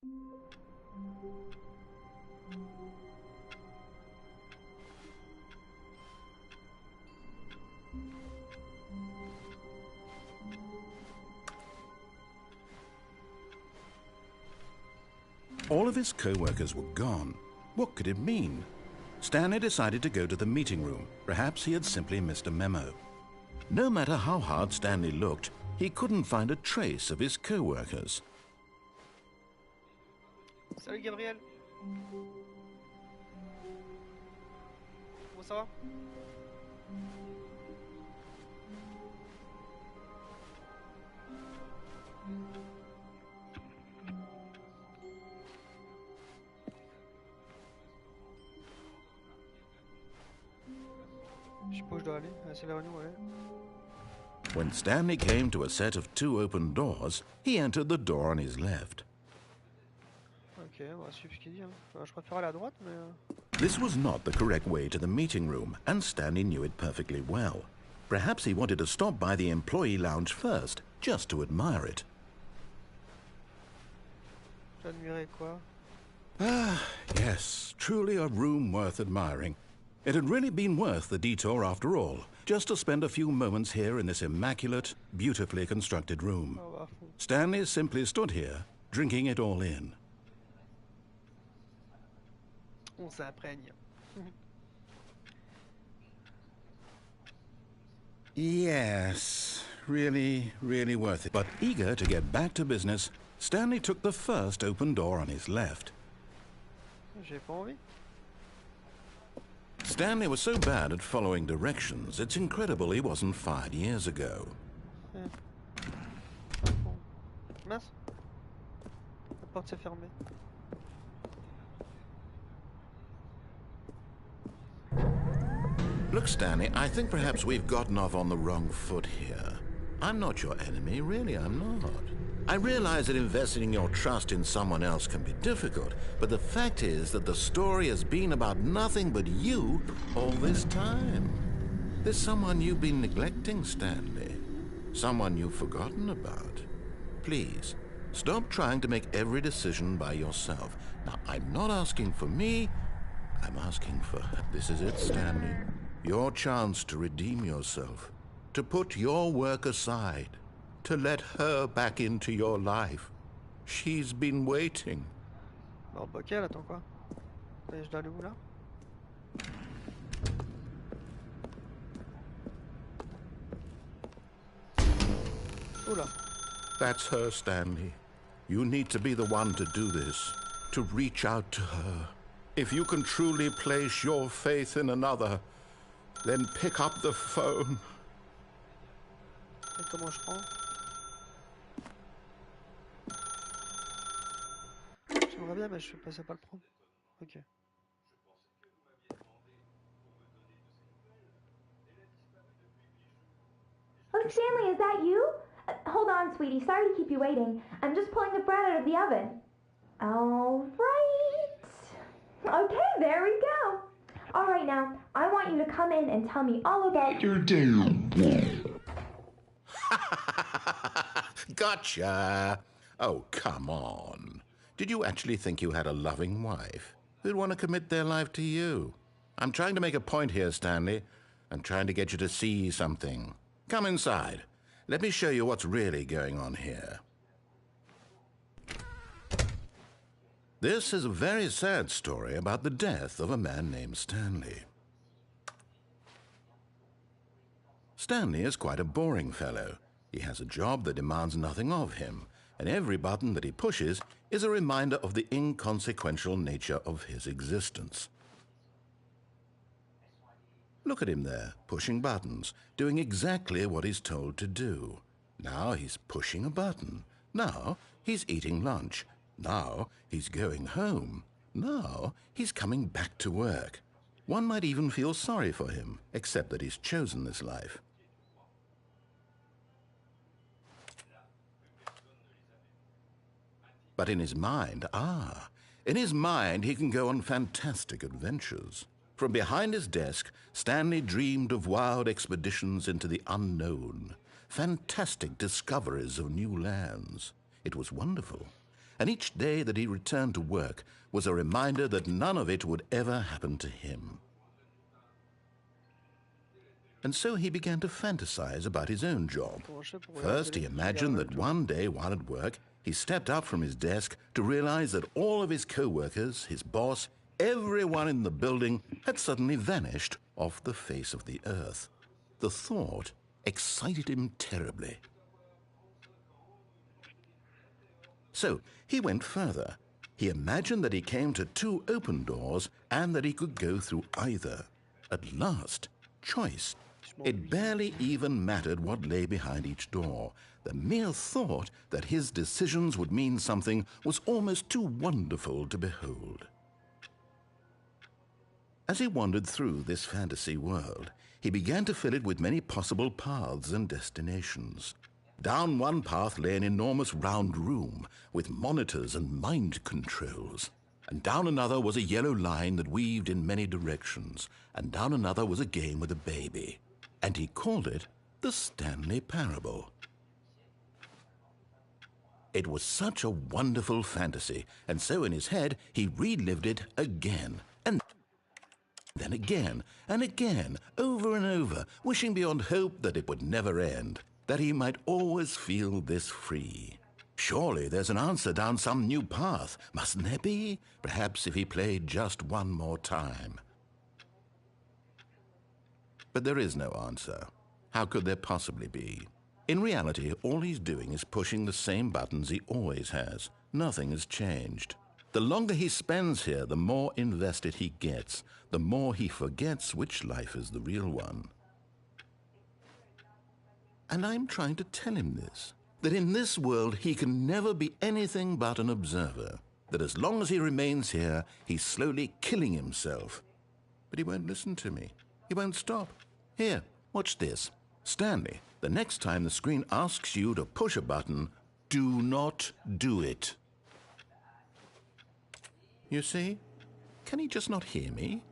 All of his co-workers were gone. What could it mean? Stanley decided to go to the meeting room. Perhaps he had simply missed a memo. No matter how hard Stanley looked, he couldn't find a trace of his co-workers. Salut Gabriel. Comment ça va? Je sais pas où je dois aller. C'est la réunion, ouais. When Stanley came to a set of 2 open doors, he entered the door on his left. Ok, on va suivre ce qu'il dit. Hein. Je préfère aller à droite, mais... This was not the correct way to the meeting room, and Stanley knew it perfectly well. Perhaps he wanted to stop by the employee lounge first, just to admire it. J'admirais quoi? Ah, yes, truly a room worth admiring. It had really been worth the detour after all, just to spend a few moments here in this immaculate, beautifully constructed room. Stanley simply stood here, drinking it all in. On s'imprègne. Yes, really, really worth it. But eager to get back to business, Stanley took the first open door on his left. J'ai pas envie. Stanley was so bad at following directions, it's incredible he wasn't fired years ago. Bon. Mince. La porte s'est fermée. Look, Stanley, I think perhaps we've gotten off on the wrong foot here. I'm not your enemy, really, I'm not. I realize that investing your trust in someone else can be difficult, but the fact is that the story has been about nothing but you all this time. There's someone you've been neglecting, Stanley. Someone you've forgotten about. Please, stop trying to make every decision by yourself. Now, I'm not asking for me, I'm asking for her. This is it, Stanley. Your chance to redeem yourself, to put your work aside, to let her back into your life. She's been waiting. Alors, ok, elle attend quoi? Et je dois aller où là? Oula. That's her, Stanley. You need to be the one to do this, to reach out to her. If you can truly place your faith in another, then pick up the phone. Et comment je prends? J'aimerais bien, mais je ne sais pas le prendre. Ok. Oh, Stanley, is that you? Hold on, sweetie. Sorry to keep you waiting. I'm just pulling the bread out of the oven. All right. Okay, there we go. All right, now, I want you to come in and tell me all about your day. Gotcha. Oh, come on. Did you actually think you had a loving wife who'd want to commit their life to you? I'm trying to make a point here, Stanley. I'm trying to get you to see something. Come inside. Let me show you what's really going on here. This is a very sad story about the death of a man named Stanley. Stanley is quite a boring fellow. He has a job that demands nothing of him, and every button that he pushes is a reminder of the inconsequential nature of his existence. Look at him there, pushing buttons, doing exactly what he's told to do. Now he's pushing a button. Now he's eating lunch. Now he's going home. Now he's coming back to work. One might even feel sorry for him, except that he's chosen this life. But in his mind, in his mind he can go on fantastic adventures. From behind his desk, Stanley dreamed of wild expeditions into the unknown, fantastic discoveries of new lands. It was wonderful. and each day that he returned to work was a reminder that none of it would ever happen to him. And so he began to fantasize about his own job. First, he imagined that one day while at work, he stepped up from his desk to realize that all of his co-workers, his boss, everyone in the building had suddenly vanished off the face of the earth. The thought excited him terribly. So he went further. He imagined that he came to two open doors and that he could go through either. At last, choice. It barely even mattered what lay behind each door. The mere thought that his decisions would mean something was almost too wonderful to behold. As he wandered through this fantasy world, he began to fill it with many possible paths and destinations. Down one path lay an enormous round room with monitors and mind controls. And down another was a yellow line that weaved in many directions. And down another was a game with a baby. And he called it the Stanley Parable. It was such a wonderful fantasy, and so in his head he relived it again, and then again, and again, over and over, wishing beyond hope that it would never end, that he might always feel this free. Surely there's an answer down some new path, mustn't there be? Perhaps if he played just one more time. But there is no answer. How could there possibly be? In reality, all he's doing is pushing the same buttons he always has. Nothing has changed. The longer he spends here, the more invested he gets, the more he forgets which life is the real one. And I'm trying to tell him this, that in this world he can never be anything but an observer, that as long as he remains here, he's slowly killing himself. But he won't listen to me. He won't stop. Here, watch this. Stanley, the next time the screen asks you to push a button, do not do it. You see? Can he just not hear me?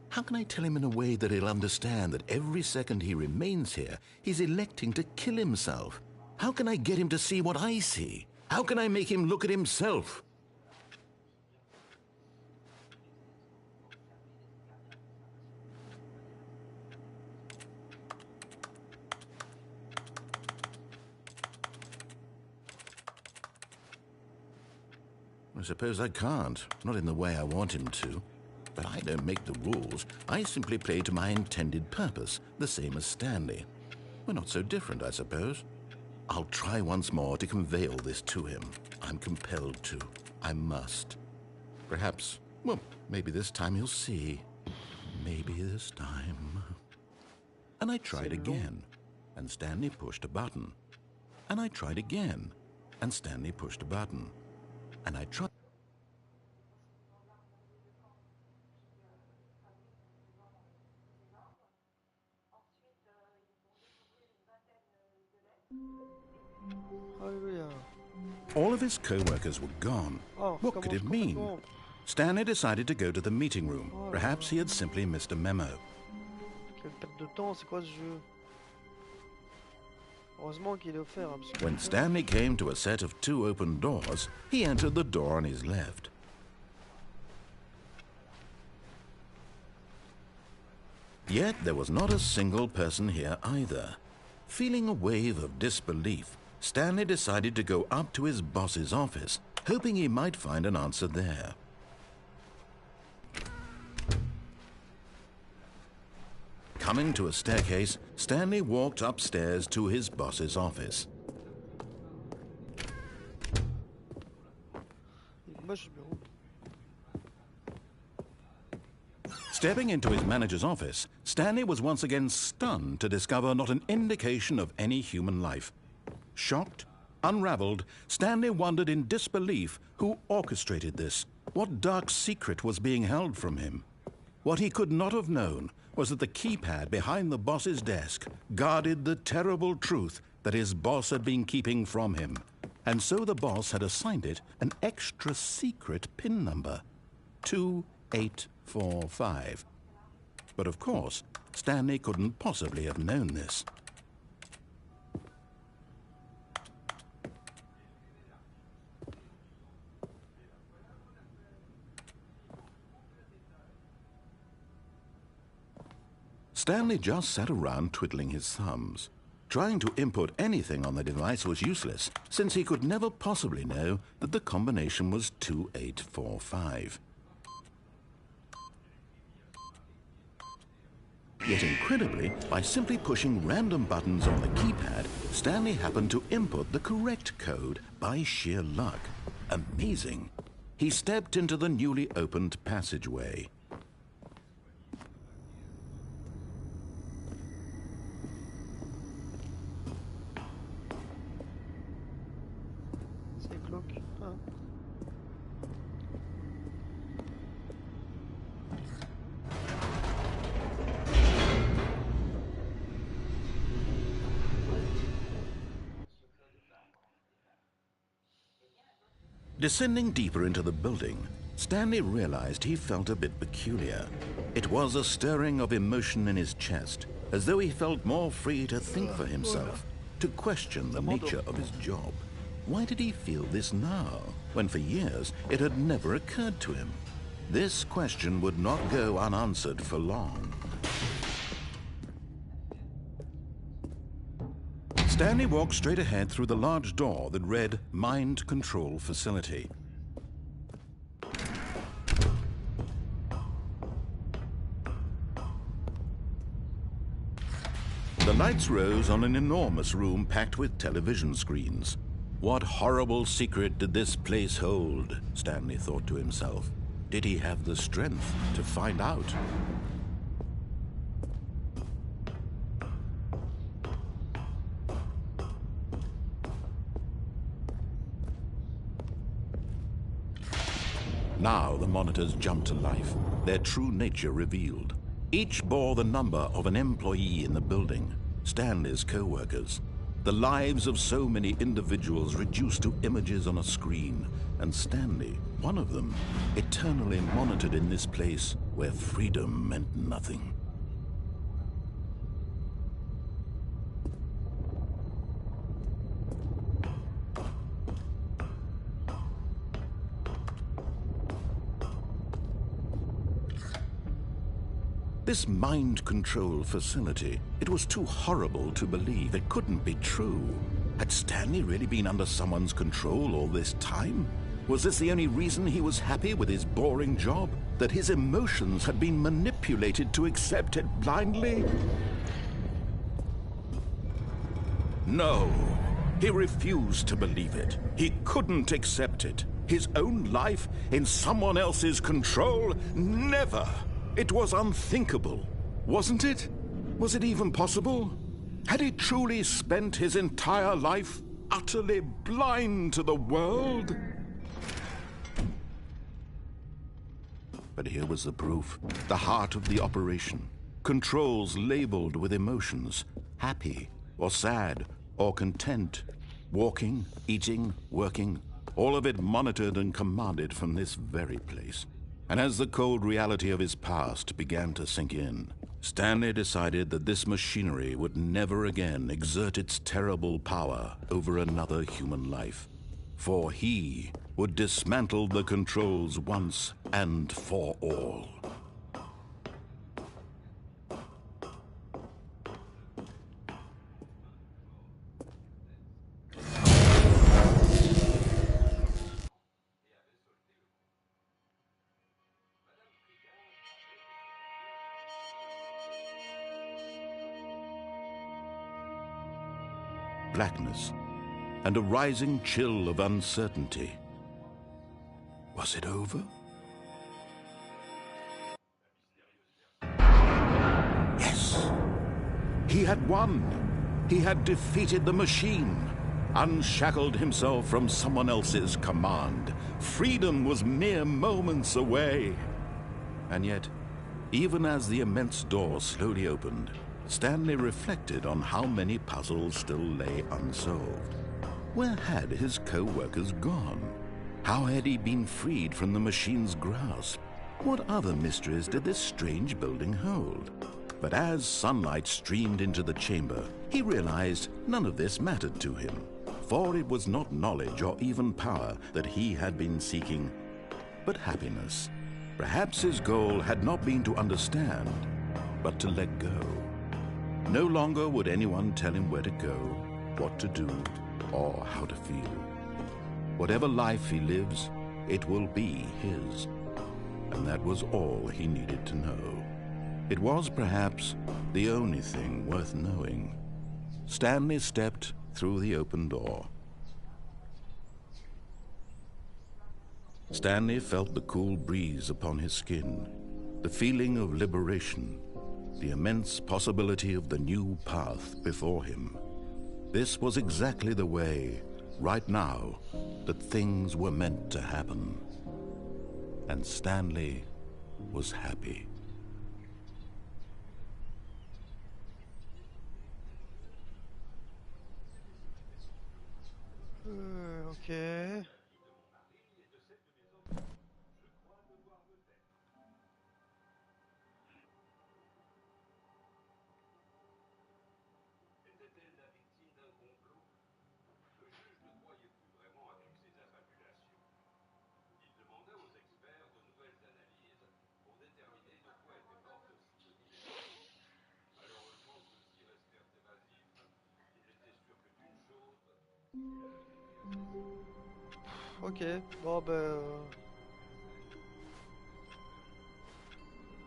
How can I tell him in a way that he'll understand that every second he remains here, he's electing to kill himself? How can I get him to see what I see? How can I make him look at himself? I suppose I can't, not in the way I want him to. But I don't make the rules. I simply play to my intended purpose, the same as Stanley. We're not so different, I suppose. I'll try once more to convey all this to him. I'm compelled to. I must. Perhaps, well, maybe this time he'll see. Maybe this time. And I tried again, and Stanley pushed a button. And I tried again, and Stanley pushed a button. And I tried. Hallelujah. All of his co-workers were gone. Oh, What could it mean? Stanley decided to go to the meeting room. Perhaps he had simply missed a memo. Quelle perte de temps, c'est quoi ce jeu? Heureusement qu'il est offert. Parce que... When Stanley came to a set of two open doors, he entered the door on his left. Yet there was not a single person here either. Feeling a wave of disbelief, Stanley decided to go up to his boss's office, hoping he might find an answer there. Coming to a staircase, Stanley walked upstairs to his boss's office. Moche, bureau. Stepping into his manager's office, Stanley was once again stunned to discover not an indication of any human life. Shocked, unraveled, Stanley wondered in disbelief who orchestrated this, what dark secret was being held from him. What he could not have known was that the keypad behind the boss's desk guarded the terrible truth that his boss had been keeping from him. And so the boss had assigned it an extra secret PIN number, 2845. But of course, Stanley couldn't possibly have known this. Stanley just sat around twiddling his thumbs. Trying to input anything on the device was useless, since he could never possibly know that the combination was 2845. Yet incredibly, by simply pushing random buttons on the keypad, Stanley happened to input the correct code by sheer luck. Amazing. He stepped into the newly opened passageway. C'est glauque. Ah. Descending deeper into the building, Stanley realized he felt a bit peculiar. It was a stirring of emotion in his chest, as though he felt more free to think for himself, to question the nature of his job. Why did he feel this now, when for years it had never occurred to him? This question would not go unanswered for long. Stanley walked straight ahead through the large door that read Mind Control Facility. The lights rose on an enormous room packed with television screens. What horrible secret did this place hold? Stanley thought to himself. Did he have the strength to find out? Now the monitors jumped to life, their true nature revealed. Each bore the number of an employee in the building, Stanley's co-workers. The lives of so many individuals reduced to images on a screen, and Stanley, one of them, eternally monitored in this place where freedom meant nothing. This mind control facility, it was too horrible to believe. It couldn't be true. Had Stanley really been under someone's control all this time? Was this the only reason he was happy with his boring job? That his emotions had been manipulated to accept it blindly? No, he refused to believe it. He couldn't accept it. His own life in someone else's control? Never! It was unthinkable, wasn't it? Was it even possible? Had he truly spent his entire life utterly blind to the world? But here was the proof, the heart of the operation. Controls labeled with emotions, happy or sad or content, walking, eating, working, all of it monitored and commanded from this very place. And as the cold reality of his past began to sink in, Stanley decided that this machinery would never again exert its terrible power over another human life. For he would dismantle the controls once and for all. Blackness, and a rising chill of uncertainty. Was it over? Yes! He had won! He had defeated the machine, unshackled himself from someone else's command. Freedom was mere moments away. And yet, even as the immense door slowly opened, Stanley reflected on how many puzzles still lay unsolved. Where had his co-workers gone? How had he been freed from the machine's grasp? What other mysteries did this strange building hold? But as sunlight streamed into the chamber, he realized none of this mattered to him, for it was not knowledge or even power that he had been seeking, but happiness. Perhaps his goal had not been to understand, but to let go. No longer would anyone tell him where to go, what to do, or how to feel. Whatever life he lives, it will be his. And that was all he needed to know. It was perhaps the only thing worth knowing. Stanley stepped through the open door. Stanley felt the cool breeze upon his skin, the feeling of liberation, the immense possibility of the new path before him. This was exactly the way, right now, that things were meant to happen. And Stanley was happy. Ok. Ok, bon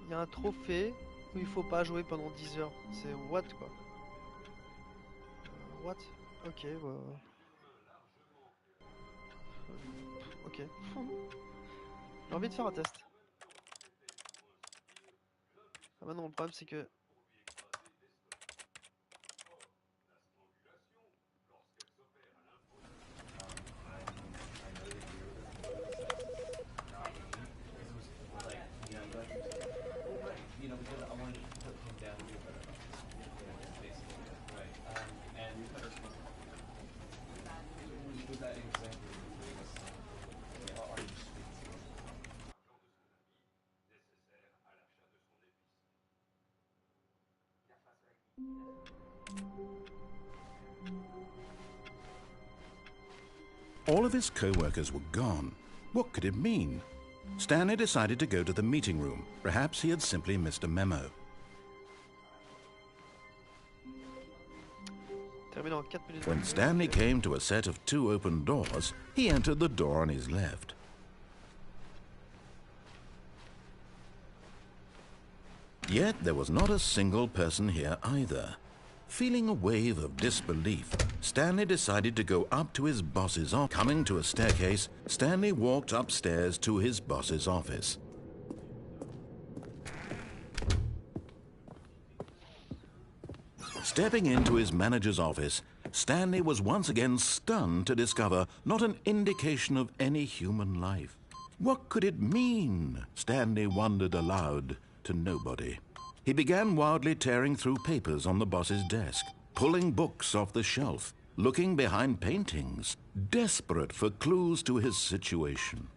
il y a un trophée où il faut pas jouer pendant 10 heures. C'est what quoi? What? Ok, bah. Ok. J'ai envie de faire un test. Ah bah non, le problème c'est que. All of his co-workers were gone. What could it mean? Stanley decided to go to the meeting room. Perhaps he had simply missed a memo. When Stanley came to a set of 2 open doors, he entered the door on his left. Yet there was not a single person here either. Feeling a wave of disbelief, Stanley decided to go up to his boss's office. Coming to a staircase, Stanley walked upstairs to his boss's office. Stepping into his manager's office, Stanley was once again stunned to discover not an indication of any human life. What could it mean? Stanley wondered aloud to nobody. He began wildly tearing through papers on the boss's desk, pulling books off the shelf, looking behind paintings, desperate for clues to his situation.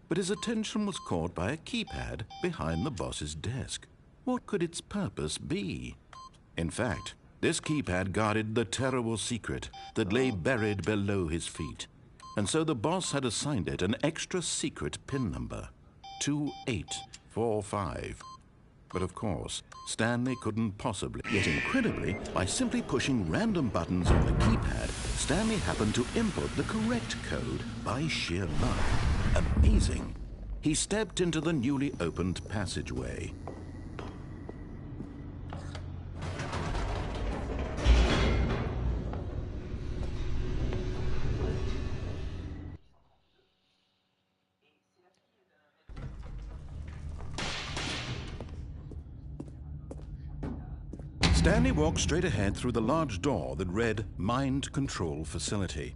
But his attention was caught by a keypad behind the boss's desk. What could its purpose be? In fact, this keypad guarded the terrible secret that lay buried below his feet. And so the boss had assigned it an extra secret PIN number, 2845. But of course, Stanley couldn't possibly. Yet incredibly, by simply pushing random buttons on the keypad, Stanley happened to input the correct code by sheer luck. Amazing. He stepped into the newly opened passageway. Stanley walked straight ahead through the large door that read Mind Control Facility.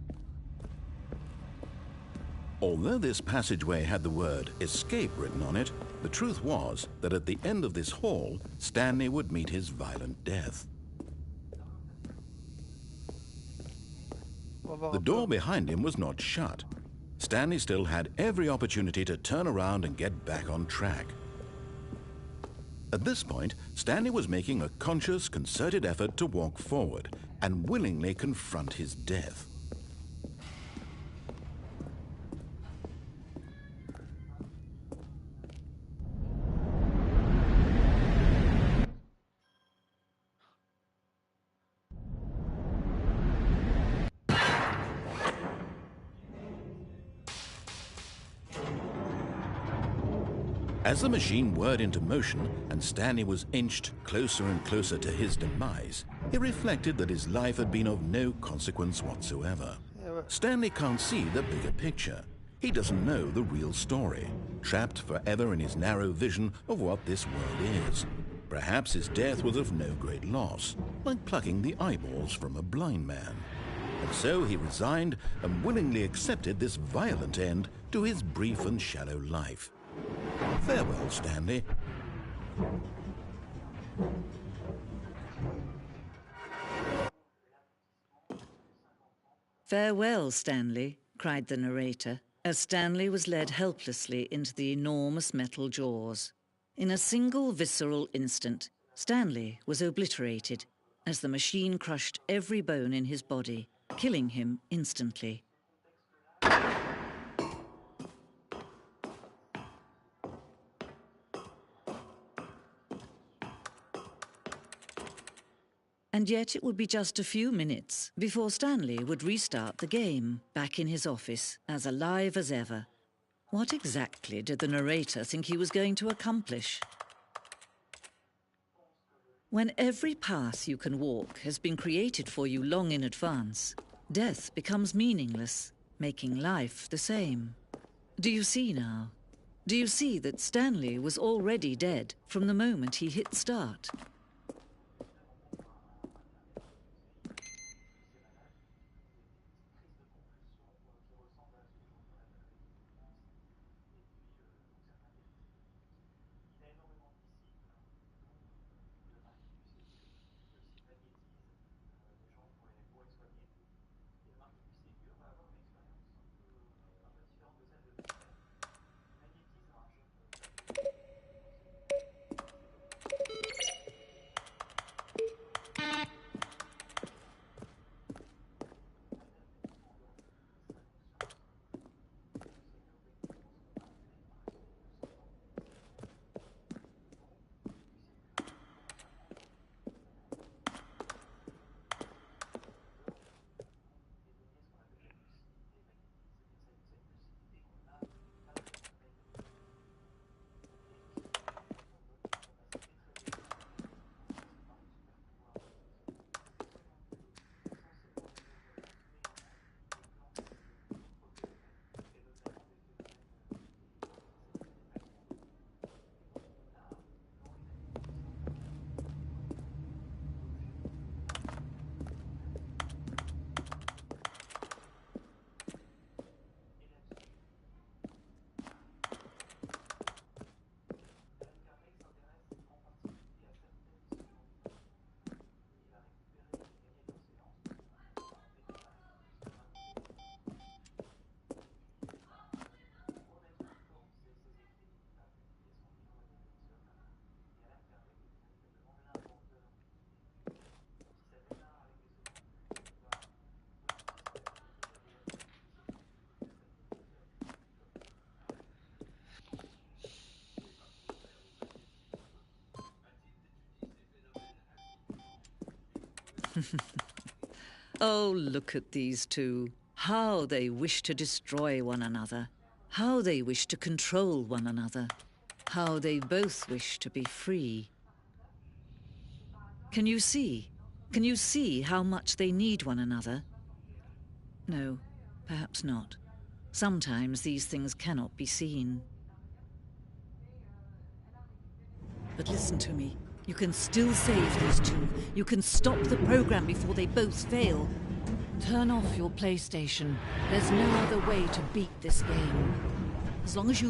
Although this passageway had the word escape written on it, the truth was that at the end of this hall, Stanley would meet his violent death. The door behind him was not shut. Stanley still had every opportunity to turn around and get back on track. At this point, Stanley was making a conscious, concerted effort to walk forward and willingly confront his death. As the machine whirred into motion and Stanley was inched closer and closer to his demise, he reflected that his life had been of no consequence whatsoever. Stanley can't see the bigger picture. He doesn't know the real story, trapped forever in his narrow vision of what this world is. Perhaps his death was of no great loss, like plucking the eyeballs from a blind man. And so he resigned and willingly accepted this violent end to his brief and shallow life. Farewell, Stanley. "Farewell, Stanley," cried the narrator, as Stanley was led helplessly into the enormous metal jaws. In a single visceral instant, Stanley was obliterated as the machine crushed every bone in his body, killing him instantly. And yet it would be just a few minutes before Stanley would restart the game, back in his office, as alive as ever. What exactly did the narrator think he was going to accomplish? When every path you can walk has been created for you long in advance, death becomes meaningless, making life the same. Do you see now? Do you see that Stanley was already dead from the moment he hit start? Oh, look at these two. How they wish to destroy one another. How they wish to control one another. How they both wish to be free. Can you see? Can you see how much they need one another? No, perhaps not. Sometimes these things cannot be seen. But listen to me. You can still save these two. You can stop the program before they both fail. Turn off your PlayStation. There's no other way to beat this game. As long as you